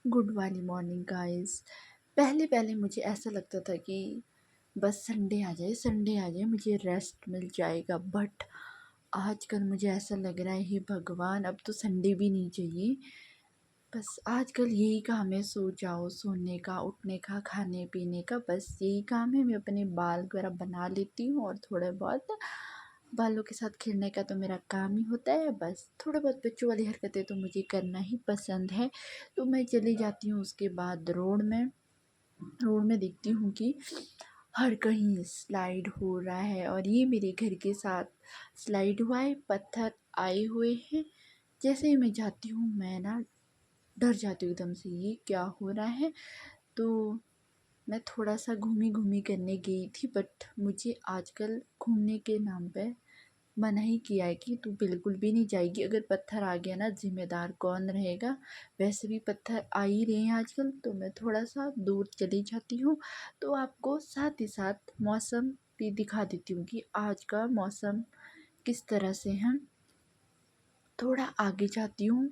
Good वाली morning guys. पहले पहले मुझे ऐसा लगता था कि बस संडे आ जाए मुझे रेस्ट मिल जाएगा, बट आजकल मुझे ऐसा लग रहा है हे भगवान, अब तो संडे भी नहीं चाहिए। बस आजकल यही काम है, सो जाओ, सोने का, उठने का, खाने पीने का, बस यही काम है। मैं अपने बाल वगैरह बना लेती हूँ और थोड़े बहुत बालों के साथ खेलने का तो मेरा काम ही होता है। बस थोड़े बहुत बच्चों वाली हरकतें तो मुझे करना ही पसंद है। तो मैं चली जाती हूँ उसके बाद रोड में देखती हूँ कि हर कहीं स्लाइड हो रहा है, और ये मेरे घर के साथ स्लाइड हुआ है, पत्थर आए हुए हैं। जैसे ही मैं जाती हूँ मैं ना डर जाती हूँ एकदम से, ये क्या हो रहा है। तो मैं थोड़ा सा घूमी घूमी करने गई थी, बट मुझे आजकल घूमने के नाम पे मना ही किया है कि तू बिल्कुल भी नहीं जाएगी। अगर पत्थर आ गया ना, जिम्मेदार कौन रहेगा। वैसे भी पत्थर आ ही रहे हैं आजकल, तो मैं थोड़ा सा दूर चली जाती हूँ। तो आपको साथ ही साथ मौसम भी दिखा देती हूँ कि आज का मौसम किस तरह से है। थोड़ा आगे जाती हूँ,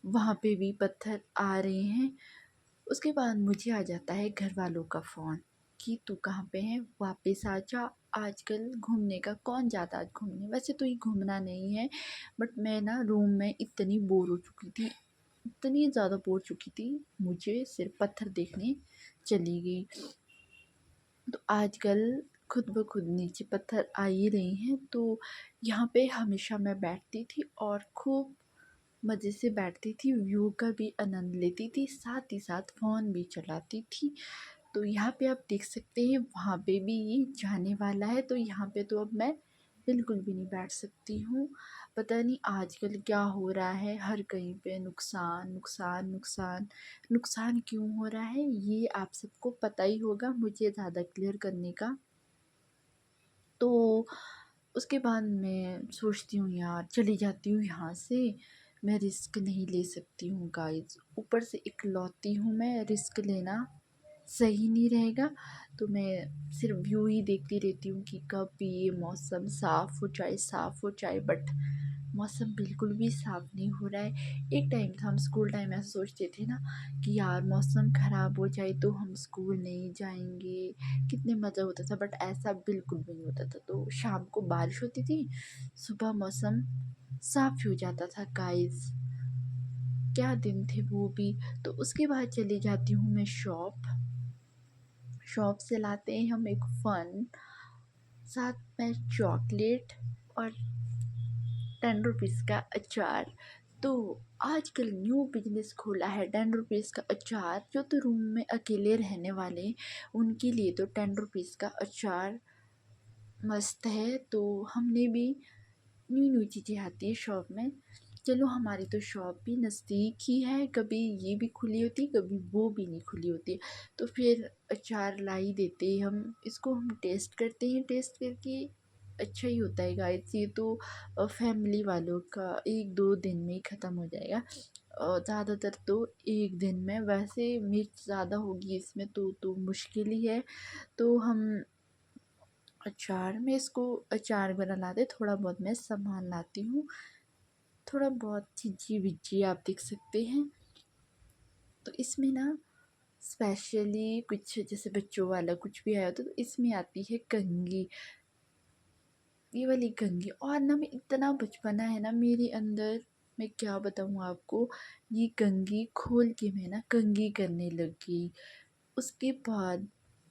वहाँ पे भी पत्थर आ रहे हैं। उसके बाद मुझे आ जाता है घर वालों का फ़ोन कि तू कहाँ पे है, वापस आ जा। आजकल घूमने का कौन जाता आज घूमने, वैसे तो ये घूमना नहीं है, बट मैं ना रूम में इतनी बोर हो चुकी थी, इतनी ज़्यादा बोर चुकी थी, मुझे सिर्फ पत्थर देखने चली गई। तो आजकल खुद ब खुद नीचे पत्थर आ ही रहे हैं। तो यहाँ पे हमेशा मैं बैठती थी और खूब मज़े से बैठती थी, व्यू का भी आनंद लेती थी, साथ ही साथ फ़ोन भी चलाती थी। तो यहाँ पे आप देख सकते हैं, वहाँ पे भी ये जाने वाला है, तो यहाँ पे तो अब मैं बिल्कुल भी नहीं बैठ सकती हूँ। पता नहीं आजकल क्या हो रहा है, हर कहीं पे नुकसान नुकसान नुकसान। नुकसान क्यों हो रहा है ये आप सबको पता ही होगा, मुझे ज़्यादा क्लियर करने का। तो उसके बाद मैं सोचती हूँ यार चली जाती हूँ यहाँ से, मैं रिस्क नहीं ले सकती हूँ गाइस। ऊपर से इकलौती हूँ मैं, रिस्क लेना सही नहीं रहेगा। तो मैं सिर्फ व्यू ही देखती रहती हूँ कि कब ये मौसम साफ़ हो जाए, बट मौसम बिल्कुल भी साफ़ नहीं हो रहा है। एक टाइम था, हम स्कूल टाइम में ऐसा सोचते थे ना कि यार मौसम ख़राब हो जाए तो हम स्कूल नहीं जाएंगे, कितने मज़ा होता था, बट ऐसा बिल्कुल भी नहीं होता था। तो शाम को बारिश होती थी, सुबह मौसम साफ़ हो जाता था गाइस। क्या दिन थे वो भी। तो उसके बाद चली जाती हूँ मैं शॉप से लाते हैं हम एक फ़न, साथ में चॉकलेट और 10 रुपीज़ का अचार। तो आजकल न्यू बिजनेस खोला है 10 रुपीज़ का अचार। जो तो रूम में अकेले रहने वाले हैं, उनके लिए तो 10 रुपीज़ का अचार मस्त है। तो हमने भी न्यू न्यू चीज़ें आती है शॉप में। चलो हमारी तो शॉप भी नज़दीक ही है, कभी ये भी खुली होती कभी वो भी नहीं खुली होती, तो फिर अचार ला ही देते हैं हम। इसको हम टेस्ट करते हैं, टेस्ट करके अच्छा ही होता है गाइस। ये तो फैमिली वालों का 1-2 दिन में ही ख़त्म हो जाएगा, और ज़्यादातर तो एक दिन में। वैसे मिर्च ज़्यादा होगी इसमें तो मुश्किल ही है। तो हम अचार में इसको अचार वगैरह लाते, थोड़ा बहुत मैं सामान लाती हूँ, थोड़ा बहुत चीज़ी विज्जी आप देख सकते हैं। तो इसमें ना स्पेशली कुछ जैसे बच्चों वाला कुछ भी आया होता है, तो इसमें आती है कंघी, ये वाली कंघी। और ना मैं इतना बचपना है ना मेरे अंदर, मैं क्या बताऊँ आपको। ये कंघी खोल के मैं ना कंघी करने लग गई। उसके बाद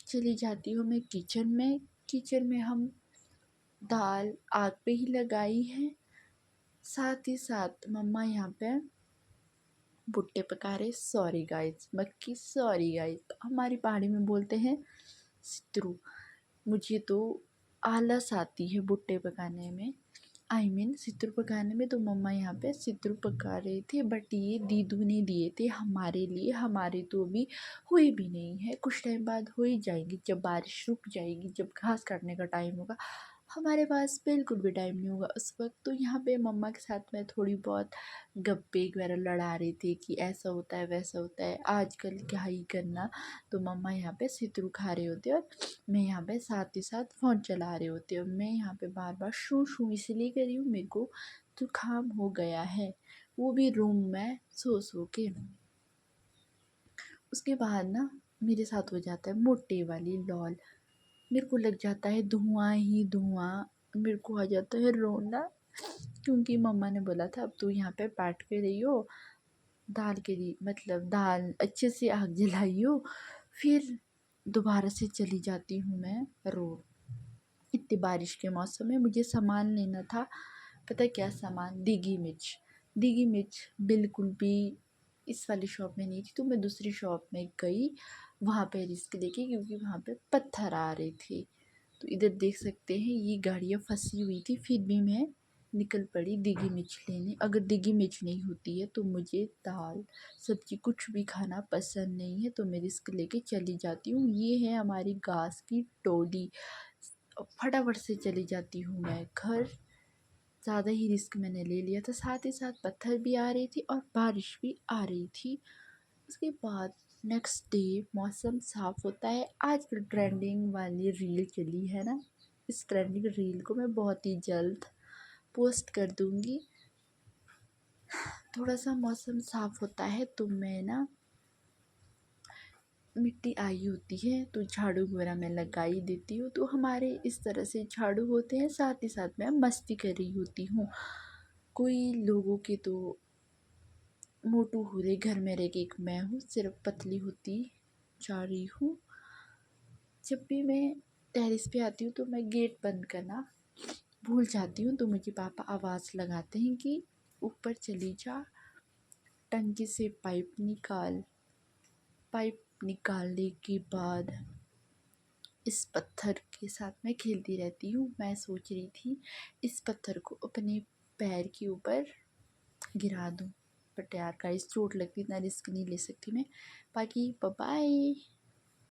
चली जाती हूँ मैं किचन में हम दाल आग पे ही लगाई है, साथ ही साथ मम्मा यहाँ पे भुट्टे पका रहे। सॉरी गाइस, मक्की, सॉरी गाइस, हमारी पहाड़ी में बोलते हैं सितरू। मुझे तो आलस आती है भुट्टे पकाने में, सितरू पकाने में। तो मम्मा यहाँ पे सितरू पका रहे थे, बट ये दीदू ने दिए थे हमारे लिए, हमारे तो अभी हुए भी नहीं है, कुछ टाइम बाद हो ही जाएंगी, जब बारिश रुक जाएगी, जब घास काटने का टाइम होगा। हमारे पास बिल्कुल भी टाइम नहीं होगा उस वक्त। तो यहाँ पे मम्मा के साथ में थोड़ी बहुत गप्पे वगैरह लड़ा रही थी कि ऐसा होता है वैसा होता है, आजकल क्या ही करना। तो मम्मा यहाँ पे सितरू खा रहे होते और मैं यहाँ पे साथ ही साथ फ़ोन चला रहे होते, और मैं यहाँ पे बार बार शू शू इसलिए कर रही हूँ, मेरे को जुकाम हो गया है, वो भी रूम में सो सो के। उसके बाद ना मेरे साथ हो जाता है मोटे वाली लॉल। मेरे को लग जाता है धुआं ही धुआं। मेरे को आ जाता है रोना, क्योंकि मम्मा ने बोला था अब तू यहाँ पे बैठ के रही हो, दाल के लिए मतलब दाल अच्छे से आग जलाई हो। फिर दोबारा से चली जाती हूँ मैं रोड। इतनी बारिश के मौसम में मुझे सामान लेना था। पता है क्या सामान? दिगी मिर्च। दिगी मिर्च बिल्कुल भी इस वाली शॉप में नहीं थी, तो मैं दूसरी शॉप में गई वहाँ पे रिस्क लेके, क्योंकि वहाँ पे पत्थर आ रहे थे। तो इधर देख सकते हैं ये गाड़ियाँ फंसी हुई थी, फिर भी मैं निकल पड़ी दिगी मिर्च लेने। अगर दिगी मिर्च नहीं होती है तो मुझे दाल सब्जी कुछ भी खाना पसंद नहीं है, तो मैं रिस्क लेके चली जाती हूँ। ये है हमारी घास की टोली। फटाफट से चली जाती हूँ मैं घर। ज़्यादा ही रिस्क मैंने ले लिया था, साथ ही साथ पत्थर भी आ रही थी और बारिश भी आ रही थी। उसके बाद नेक्स्ट डे मौसम साफ़ होता है। आजकल ट्रेंडिंग वाली रील चली है ना, इस ट्रेंडिंग रील को मैं बहुत ही जल्द पोस्ट कर दूँगी। थोड़ा सा मौसम साफ़ होता है तो मैं ना, मिट्टी आई होती है तो झाड़ू वगैरह मैं लगा ही देती हूँ। तो हमारे इस तरह से झाड़ू होते हैं, साथ ही साथ मैं मस्ती कर रही होती हूँ। कोई लोगों के तो मोटू हो रहे, घर में रह के एक मैं हूँ सिर्फ पतली होती जा रही हूँ। जब भी मैं टेरेस पे आती हूँ तो मैं गेट बंद करना भूल जाती हूँ, तो मुझे पापा आवाज़ लगाते हैं कि ऊपर चली जा, टंकी से पाइप निकाल। पाइप निकालने के बाद इस पत्थर के साथ मैं खेलती रहती हूँ। मैं सोच रही थी इस पत्थर को अपने पैर के ऊपर गिरा दूँ, बट यार गाइस चोट लगती, इतना रिस्क नहीं ले सकती मैं। बाकी बाय बाय।